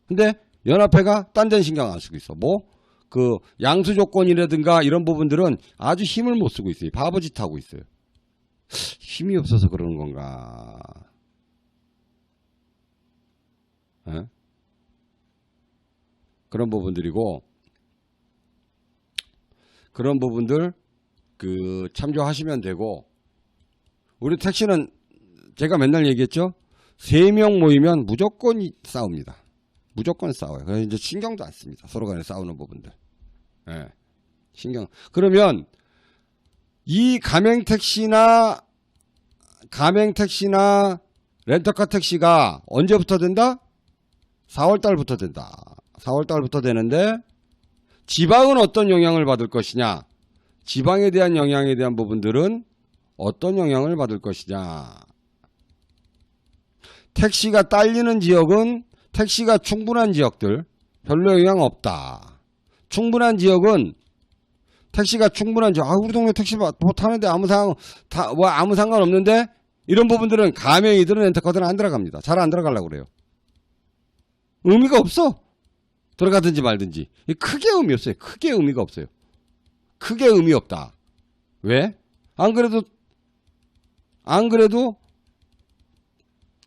근데 연합회가 딴 데는 신경 안 쓰고 있어. 양수 조건이라든가 이런 부분들은 아주 힘을 못 쓰고 있어요. 바보짓 하고 있어요. 힘이 없어서 그러는 건가? 에? 그런 부분들이고, 그런 부분들 참조하시면 되고, 우리 택시는 제가 맨날 얘기했죠. 3명 모이면 무조건 싸웁니다. 무조건 싸워요. 그래서 이제 신경도 안 씁니다. 서로 간에 싸우는 부분들. 예. 그러면 이 가맹택시나 렌터카 택시가 언제부터 된다? 4월달부터 된다. 4월달부터 되는데 지방은 어떤 영향을 받을 것이냐? 지방에 대한 영향에 대한 부분들은 어떤 영향을 받을 것이냐? 택시가 딸리는 지역은 택시가 충분한 지역들 별로 영향 없다. 충분한 지역은 택시가 충분한 지역. 우리 동네 택시 타는데 아무 상관없는데 이런 부분들은 가맹이들은 렌터카들은 안 들어갑니다. 잘 안 들어가려고 그래요. 의미가 없어. 들어가든지 말든지. 크게 의미 없어요. 크게 의미가 없어요. 크게 의미 없다. 왜? 안 그래도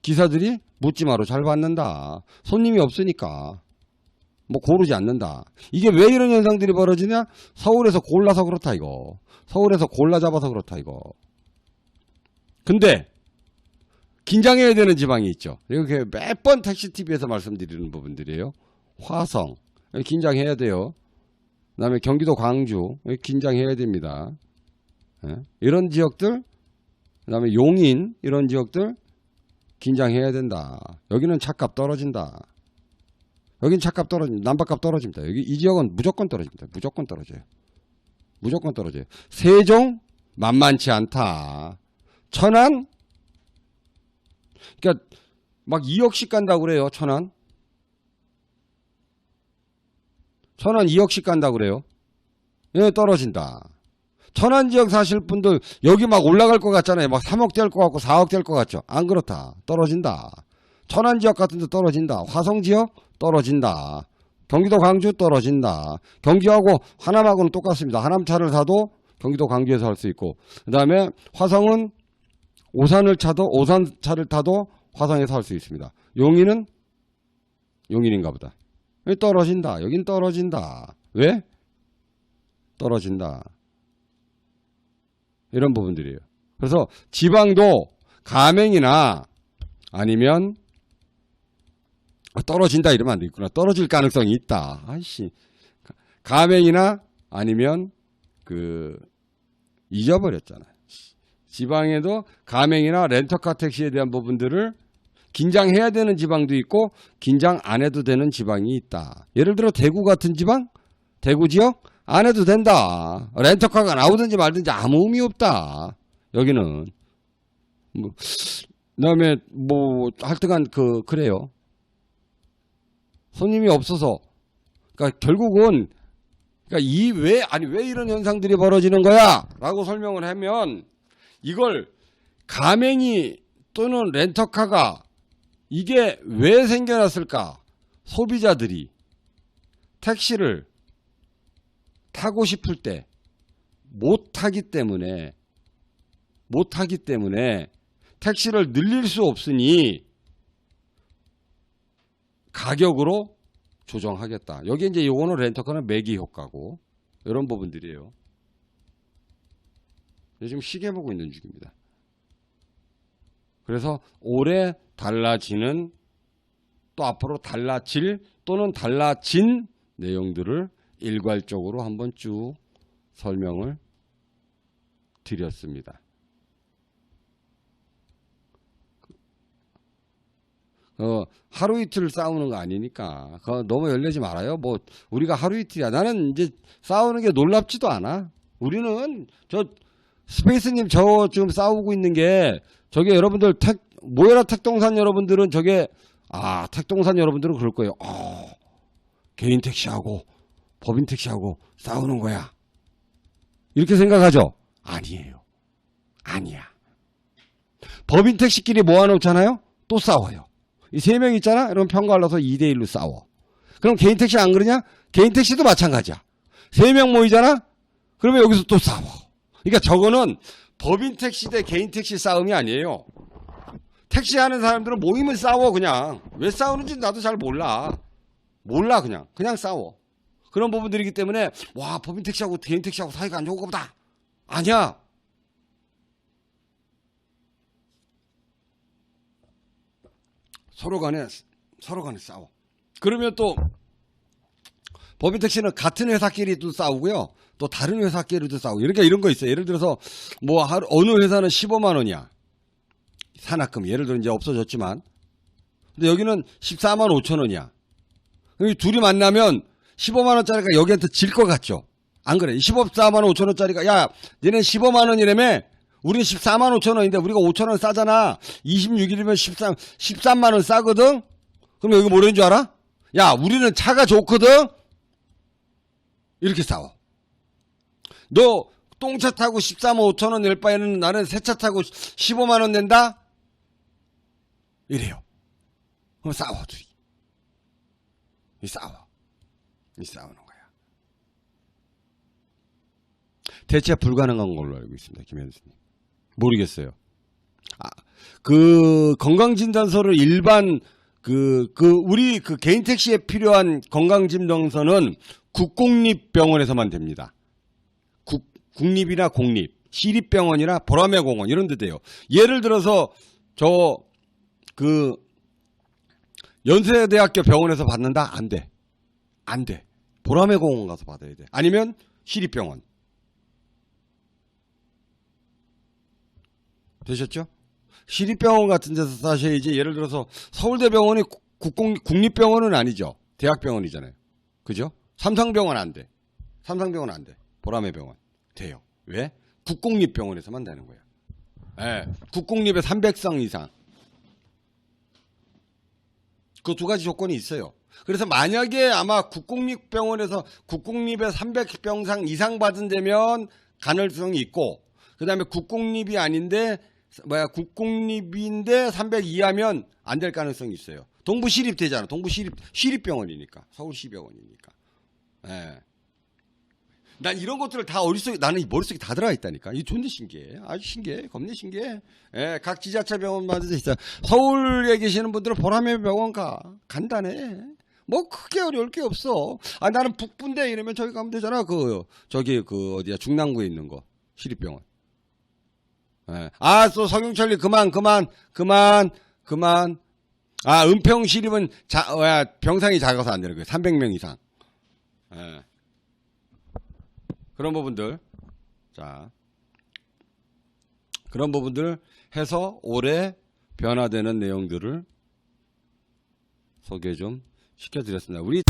기사들이 묻지마로 잘 받는다. 손님이 없으니까 고르지 않는다. 이게 왜 이런 현상들이 벌어지냐? 서울에서 골라서 그렇다 이거. 서울에서 골라 잡아서 그렇다 이거. 근데 긴장해야 되는 지방이 있죠. 이렇게 몇 번 택시TV에서 말씀드리는 부분들이에요. 화성 긴장해야 돼요. 그 다음에 경기도 광주 긴장해야 됩니다. 이런 지역들, 그 다음에 용인 이런 지역들 긴장해야 된다. 여기는 차값 떨어진다. 여긴 차값 떨어집니다. 난방값 떨어집니다. 여기 이 지역은 무조건 떨어집니다. 무조건 떨어져요. 무조건 떨어져요. 세종 만만치 않다. 천안 그러니까 막 2억씩 간다고 그래요. 천안 2억씩 간다고 그래요. 예, 떨어진다. 천안 지역 사실 분들 여기 막 올라갈 것 같잖아요. 막 3억 될 것 같고 4억 될 것 같죠. 안 그렇다. 떨어진다. 천안 지역 같은 데 떨어진다. 화성 지역 떨어진다. 경기도 광주 떨어진다. 경기하고 하남하고는 똑같습니다. 하남 차를 사도 경기도 광주에서 할 수 있고, 그 다음에 화성은 오산 차를 타도 화성에서 할 수 있습니다. 용인은 용인인가 보다. 여기 떨어진다. 여긴 떨어진다. 왜? 떨어진다. 이런 부분들이에요. 그래서 지방도 가맹이나 아니면 떨어진다 이러면 안 되겠구나. 떨어질 가능성이 있다. 아이씨. 가맹이나 아니면 잊어버렸잖아. 지방에도 가맹이나 렌터카 택시에 대한 부분들을 긴장해야 되는 지방도 있고 긴장 안 해도 되는 지방이 있다. 예를 들어 대구 같은 지방, 대구 지역 안 해도 된다. 렌터카가 나오든지 말든지 아무 의미 없다. 여기는 그다음에 하여튼간 그래요. 손님이 없어서 그러니까 결국은 그러니까 왜 이런 현상들이 벌어지는 거야라고 설명을 하면 이걸 가맹이 또는 렌터카가 이게 왜 생겨났을까? 소비자들이 택시를 타고 싶을 때 못 타기 때문에 택시를 늘릴 수 없으니 가격으로 조정하겠다. 여기 이제 요거는 렌터카는 매기 효과고 이런 부분들이에요. 지금 시계 보고 있는 중입니다. 그래서 올해 달라지는 또 앞으로 달라질 또는 달라진 내용들을 일괄적으로 한번 쭉 설명을 드렸습니다. 하루 이틀 싸우는 거 아니니까 너무 열내지 말아요. 우리가 하루 이틀이야. 나는 이제 싸우는 게 놀랍지도 않아. 우리는 스페이스님 지금 싸우고 있는 게 저게 여러분들 모여라 택동산 여러분들은 택동산 여러분들은 그럴 거예요. 개인 택시하고 법인 택시하고 싸우는 거야. 이렇게 생각하죠? 아니에요. 아니야. 법인 택시끼리 모아놓잖아요? 또 싸워요. 이 3명 있잖아? 그럼 편갈라서 2대1로 싸워. 그럼 개인 택시 안 그러냐? 개인 택시도 마찬가지야. 3명 모이잖아? 그러면 여기서 또 싸워. 그러니까 저거는 법인 택시 대 개인 택시 싸움이 아니에요. 택시 하는 사람들은 모이면 싸워 그냥. 왜 싸우는지 나도 잘 몰라. 그냥 싸워. 그런 부분들이기 때문에 와 법인 택시하고 개인 택시하고 사이가 안 좋은가 보다. 아니야. 서로 간에 싸워. 그러면 또 법인 택시는 같은 회사끼리도 싸우고요. 또 다른 회사끼리도 싸우고. 이런 거 있어요. 예를 들어서 어느 회사는 15만 원이야. 산악금. 예를 들어 이제 없어졌지만. 근데 여기는 14만 5천 원이야. 둘이 만나면 15만 원짜리가 여기한테 질 것 같죠? 안 그래? 14만 5천 원짜리가 야 얘네 15만 원이라며 우리는 14만 5천 원인데 우리가 5천 원 싸잖아. 26일이면 13만 원 싸거든? 그럼 여기 뭐라는 줄 알아? 야 우리는 차가 좋거든? 이렇게 싸워. 너 똥차 타고 14만 5천 원 낼 바에는 나는 새 차 타고 15만 원 낸다? 이래요. 그럼 싸워 둘이. 싸우는 거야. 대체 불가능한 걸로 알고 있습니다. 김현수님. 모르겠어요. 건강진단서를 일반 우리 개인 택시에 필요한 건강진단서는 국공립병원에서만 됩니다. 국립이나 공립, 시립병원이나 보라매 공원 이런 데 돼요. 예를 들어서 연세대학교 병원에서 받는다? 안 돼. 보라매 공원 가서 받아야 돼. 아니면 시립병원. 되셨죠? 시립병원 같은 데서 사셔야지. 예를 들어서 서울대병원이 국립병원은 아니죠. 대학병원이잖아요. 그죠? 삼성병원 안 돼. 삼성병원 안 돼. 보라매 병원 돼요. 왜? 국공립병원에서만 되는 거예요. 예, 국공립에 300상 이상. 그 두 가지 조건이 있어요. 그래서 만약에 아마 국공립병원에서 국공립에 300병상 이상 받은다면 가능성이 있고, 그 다음에 국공립이 아닌데 국공립인데 300 이하면 안 될 가능성이 있어요. 동부시립 되잖아. 시립병원이니까. 서울시병원이니까. 예. 난 이런 것들을 다 나는 머릿속에 다 들어가 있다니까. 이게 존나 신기해. 아주 신기해. 겁내 신기해. 예, 각 지자체 병원마다 있어. 서울에 계시는 분들은 보라매 병원 가. 간단해. 뭐 크게 어려울 게 없어. 아, 나는 북부인데 이러면 저기 가면 되잖아. 어디야, 중랑구에 있는 거. 시립병원. 예. 아, 또 성용철리 그만. 아, 은평시립은 병상이 작아서 안 되는 거예요. 300명 이상. 예. 그런 부분들, 자, 그런 부분들 해서 올해 변화되는 내용들을 소개 좀 시켜드렸습니다. 우리